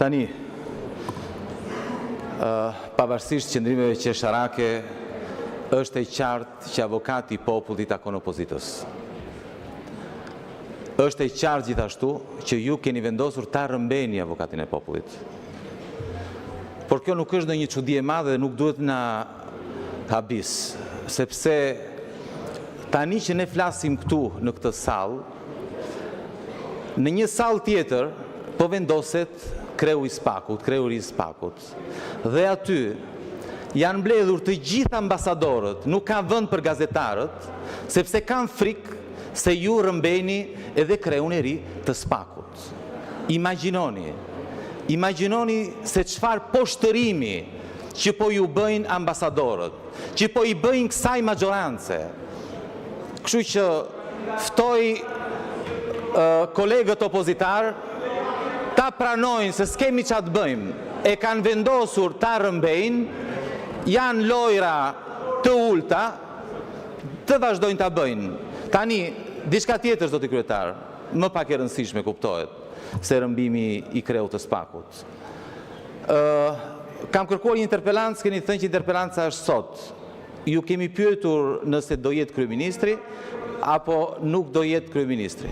Tani, pavarësisht qëndrimeve qesharake, është e qartë që avokati i popullit takon opozitës. Është e qartë gjithashtu që ju keni vendosur ta rëmbeni avokatin e popullit. Por kjo nuk është ndonjë çudi e madhe dhe nuk duhet na habis, sepse tani që ne flasim këtu në këtë sallë, në një sallë tjetër po vendoset kreu i Spakut, kreuri i Spakut. Dhe aty janë mbledhur të gjithë ambasadorët, nuk ka vend për gazetarët, sepse kanë frikë se ju rëmbeni edhe kreun e ri të Spakut. Imagjinoni se çfarë poshtërimi që po ju bëjnë ambasadorët, që po i bëjnë kësaj maggioranze. Kështu që ftoj kolegët opozitar ta pranojnë se s'kemi ç'a të bëjmë, e kanë vendosur ta rëmbejnë, janë lojra të ulta, të vazhdojnë ta bëjnë. Tani, diçka tjetër, zoti kryetar, më pak e rëndësishme kuptohet se rëmbimi i kreut të Spakut. Kam kërkuar një interpelancë, keni thënë që interpelanca është sot. Ju kemi pyetur nëse do jetë kryeministri apo nuk do jetë kryeministri.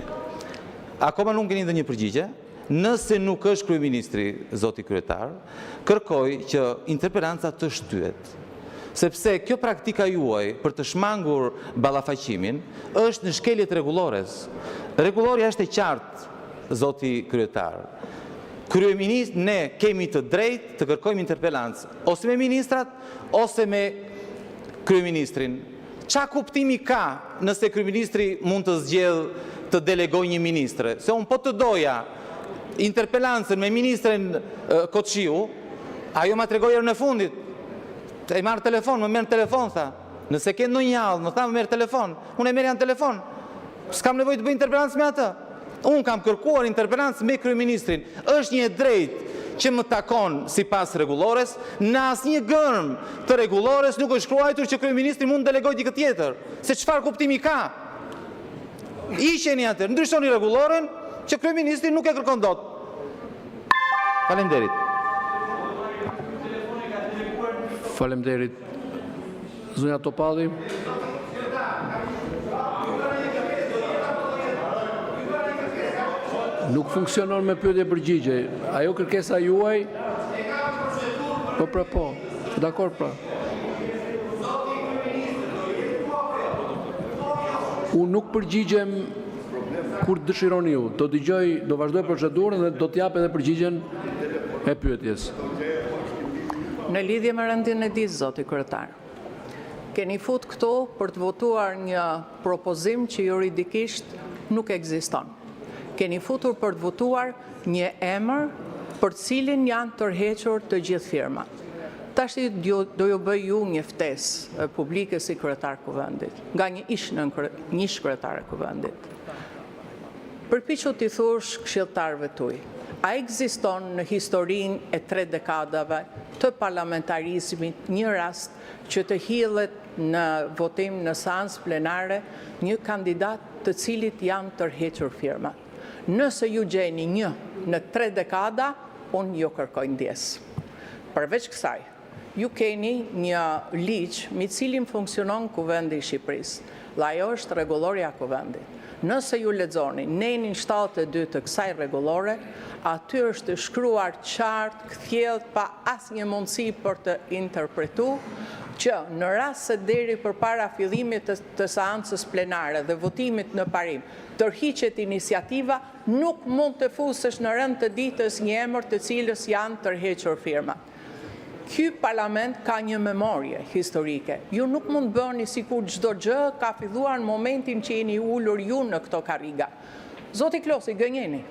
Akoma nuk keni dhënë një përgjigje. Nëse nuk është kryeministri, zoti kryetar, kërkoj që interpelanca të shtyhet. Sepse kjo praktika juaj për të shmangur ballafaqimin është në shkeljet rregullores. Rregulloria është e qartë, zoti kryetar. Kryeministri, ne kemi të drejtë të kërkojmë interpelancë ose me ministrat ose me kryeministrin. Qa kuptimi ka nëse kryeministri mund të zgjedh të delegojë një ministre? Se unë po të doja interpelancën me ministrin Koçiu, ajo ma tregojë në fundit. E marrë telefon, më merë në telefon, tha. Nëse ke ndonjë gjallë, më tha më merë telefon. Unë e merë janë telefon. S'kam nevojë të bëj interpelancë me atë. Unë kam kërkuar interpelancë me kryeministrin. Është një drejtë që më takon sipas rregullores, në asnjë gërm të rregullores nuk është shkruar që kryeministri mund të delegojë dikë tjetër. Se çfarë kuptimi ka? Hiqeni atë, ndryshoni rregulloren që kryeministri nuk e kërkon dot. Faleminderit. Faleminderit. Zonja Topalli. Nuk funksionon me pyetje përgjigje. Ajo kërkesa juaj. Po. Dakor pra. Unë nuk përgjigjem kur dëshironi ju. Do vazhdoj procedurën dhe do t'jap edhe përgjigjen e pyetjes. Në lidhje me rendin e disë, zoti kryetar, keni fut këtu për të votuar një propozim që juridikisht nuk ekziston. Keni futur për të votuar një emër për cilin janë tërhequr të gjithë firmat. Tash do ju bëj ju një ftesë publike si kryetar kuvendit, nga një ish kryetar e kuvendit. Përpiqu t'i thush këshilltarëve tuaj, a ekziston në historinë e 3 dekadave të parlamentarizmit një rast që të hidhet në votim në seancë plenare një kandidat të cilit janë tërhequr firmat? Nëse ju gjeni një në 3 dekada, unë ju kërkoj ndjesë. Përveç kësaj, ju keni një ligj me cilin funksionon Kuvendi i Shqipërisë, dhe ajo është rregulloria e kuvendit. Nëse ju lexoni nenin 72 të kësaj rregullore, aty është shkruar qartë, kthjellët, pa asnjë mundësi për të interpretuar që në rast se deri përpara fillimit të seancës plenare dhe votimit në parim tërhiqet iniciativa, nuk mund të fusësh në rënd të ditës një emër të cilës janë tërhequr firmat. Ky parlament ka një memorje historike. Ju nuk mund bëni sikur çdo gjë ka filluar në momentin që jeni ulur ju në këto karriga. Zoti Klosi, gënjeni.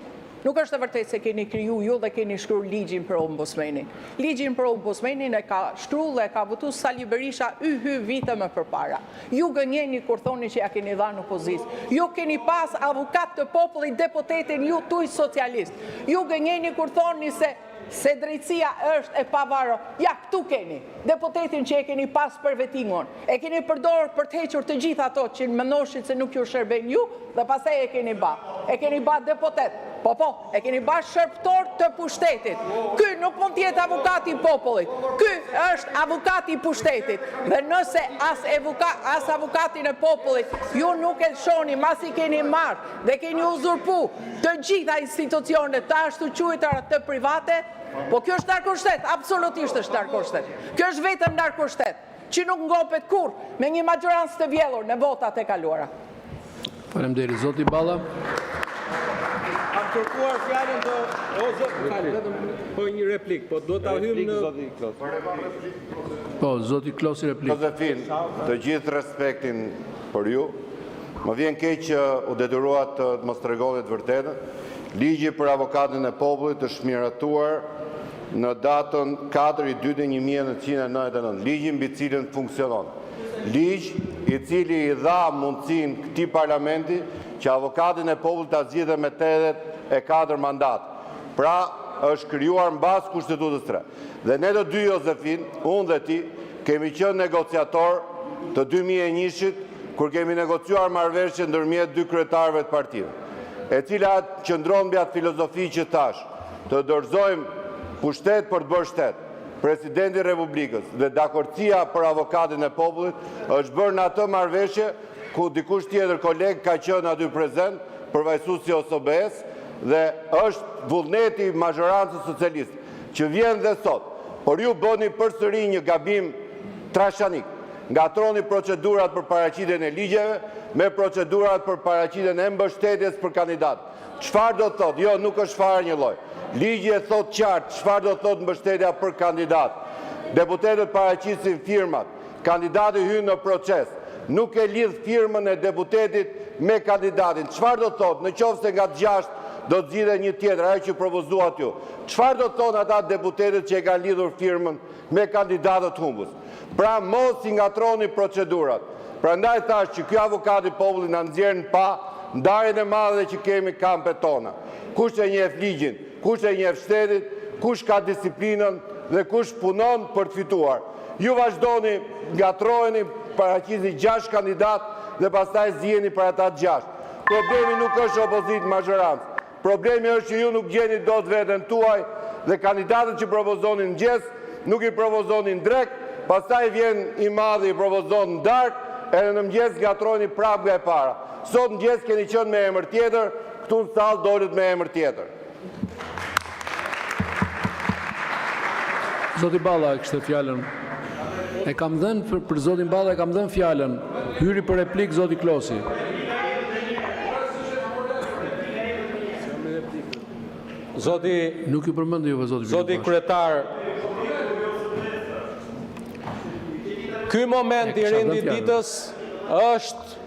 Nuk është e vërtetë se keni kriju ju dhe keni shkruar ligjin për ombudsmenin. Ligjin për ombudsmenin e ka shkruar dhe e ka votuar Sali Berisha vite më përpara. Ju gënjeni kur thoni që ja keni dhënë opozicë. Ju keni pas avokat të popullit deputetin ju tuaj socialist. Ju gënjeni kur thoni se se drejtësia është e pavarur. Ja, këtu keni deputetin që e keni pas për vetingon. E keni përdorur për të hequr të gjithë ato që mendoshit se nuk ju shërben ju, dhe pastaj e keni ba. E keni ba deputet. Po, e keni ba shërptor të pushtetit. Ky nuk mund të jetë avukati i popullit. Ky është avukati i pushtetit. Dhe nëse as avukatin e popullit ju nuk e lëshoni, mas i keni marrë dhe keni uzurpu të gjitha institucionet të ashtu quajtura të private, po kjo është narkoshtet, absolutisht është narkoshtet. Kjo është vetëm narkoshtet, që nuk ngopet kur me një majorancë të vjellur në votat e kaluara. Faleminderit, zoti Balla. Kam kërkuar fjalën po një replik, po do ta hym në Po, zoti Klosi replik. Josefin, të gjithë respektin për ju, më vjen keq që u detyruat të mos tregoni të vërtetën. Ligji për avokatin e popullit është miratuar në datën 4/2/1999, ligji mbi cilën funksionon. Ligj i cili i dha mundësinë këtij parlamenti që avokatin e popullit ta zgjidhte me 84 mandat. Pra, është krijuar mbas Kushtetutës 3. Dhe ne të dy, Josefin, unë dhe ti, kemi qenë negociator të 2001-shit, kur kemi negociuar marrëveshje ndërmjet dy kryetarëve të partive, e cila qëndron mbi atë filozofi që thash, të dorëzojmë pushtet për të bërë shtet. Presidenti i Republikës dhe dakordësia për avokatin e popullit është bërë në atë marrëveshje ku dikush tjetër koleg ka qenë aty prezent, përfaqësuesi i OSBE-s, dhe është vullneti i mazhorancës socialiste, që vjen dhe sot. Por ju bëni përsëri një gabim trashanik. Ngatroni procedurat për paraqitjen e ligjeve me procedurat për paraqitjen e mbështetjes për kandidat. Çfarë do të thotë? Jo, nuk është fare një lloj. Ligji e thot qartë çfarë do të thotë mbështetja për kandidat. Deputetët paraqisin firmat, kandidati hyn në proces, nuk e lidh firmën e deputetit me kandidatin. Çfarë do të thotë? Në qoftë se nga të 6 do të zgjidhet një tjetër, ajo që propozuat ju. Çfarë do të thonë ata deputetët që e kanë lidhur firmën me kandidatët humbës? Pra mos i ngatroni procedurat. Prandaj thash që ky avokat i popullit na nxjerr pa ndarjen e madhe që kemi kampet tona. Kush e njeh ligjin, kush e njeh shtetin, kush ka disiplinën dhe kush punon për të fituar. Ju vazhdoni, ngatroheni, paraqisni 6 kandidat dhe pastaj zgjidheni për ata 6. Problemi nuk është opozit mazhorancë. Problemi është që ju nuk gjeni dot veten tuaj dhe kandidatët që propozonin mëngjes nuk i propozonin drek, pastaj vjen i madhi i propozon në darkë, edhe në mëngjes ngatroni prapë nga e para. Sot mëngjes keni qenë me emër tjetër, këtu në sallë dolet me emër tjetër. Zoti Balla kishte fjalën. E kam dhënë për zotin Balla, e kam dhënë fjalën. Hyri për replik zoti Klosi. Nuk ju përmendë juve zoti kryetar, ky moment i rendit ditës është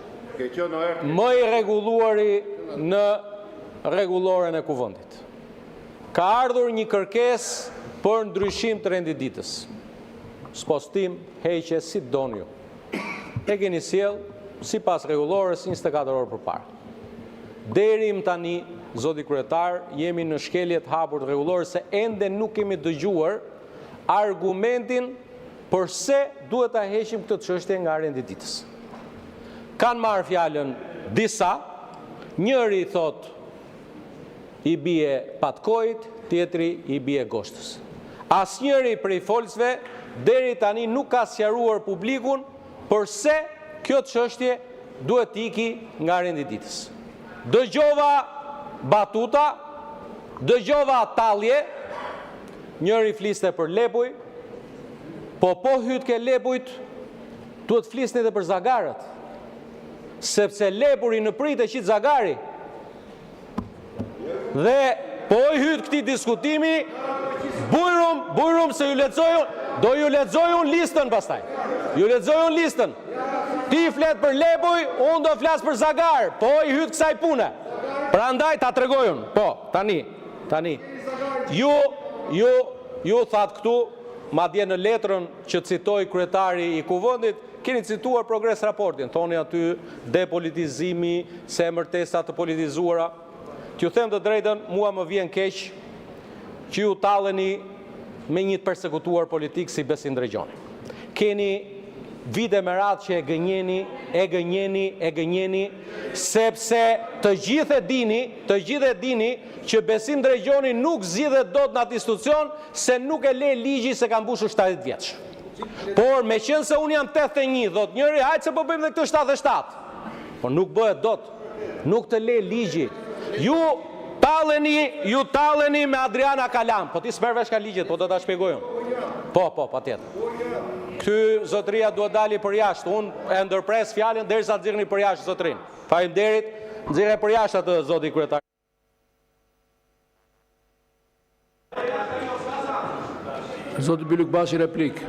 më i rregulluari në rregulloren e kuvendit. Ka ardhur një kërkesë për ndryshim të rendit ditës. Spostim, heqje, si doni ju. E keni sjell sipas rregullores 24 orë përpara. Deri më tani, zoti kryetar, jemi në shkelje të hapur të rregullore se ende nuk kemi dëgjuar argumentin përse duhet ta heqim këtë çështje nga rendi ditës. Kanë marrë fjalën disa, njëri thot i bie patkojit, tjetri i bie goshtës. Asnjëri prej folësve deri tani nuk ka sqaruar publikun përse kjo çështje duhet iki nga rendi ditës. Dëgjova batuta, dëgjova tallje, njëri fliste për Lepuj, po hyt ke Lepujt, duhet flisni edhe për Zagarët, sepse Lepuri në pritë e qitë Zagari. Dhe po hyt këtij diskutimi, bujrum se ju lexojun, do ju lexojun listën pastaj. Ju lexojun listën. Ti flet për Lepuj, unë do flas për Zagar, po i hyt kësaj pune. Prandaj ta tregojun. Po, tani. Ju thatë këtu, madje në letrën që citoi kryetari i kuvendit, keni cituar progres raportin, thoni aty depolitizimi, se emërtesa të politizuara. T'ju them të drejtën, mua më vjen keq që ju talleni me një të persekutuar politik si Besim Drejgjoni. Keni vite me radhë që e gënjeni, sepse të gjithë e dini që Besim Drejgjoni nuk zgjidhet dot në atë institucion se nuk e le ligji se ka mbushur 70 vjeç. Por me qenë se unë jam 81, thot njëri, hajtë se po bëjmë dhe këtë 77. Por nuk bëhet dot, nuk të le ligji. Ju talleni me Adriana Kalam, po ti s'merr vesh ka ligjet, po do ta shpjegoj unë. Po, patjetër. Ky zotëria duhet dali për jashtë, unë e ndërpres fjalën derisa të nxirrni për jashtë zotërin. Faleminderit, nxirre për jashtë atë zoti kryetar. Zoti Bylukbashi, replik.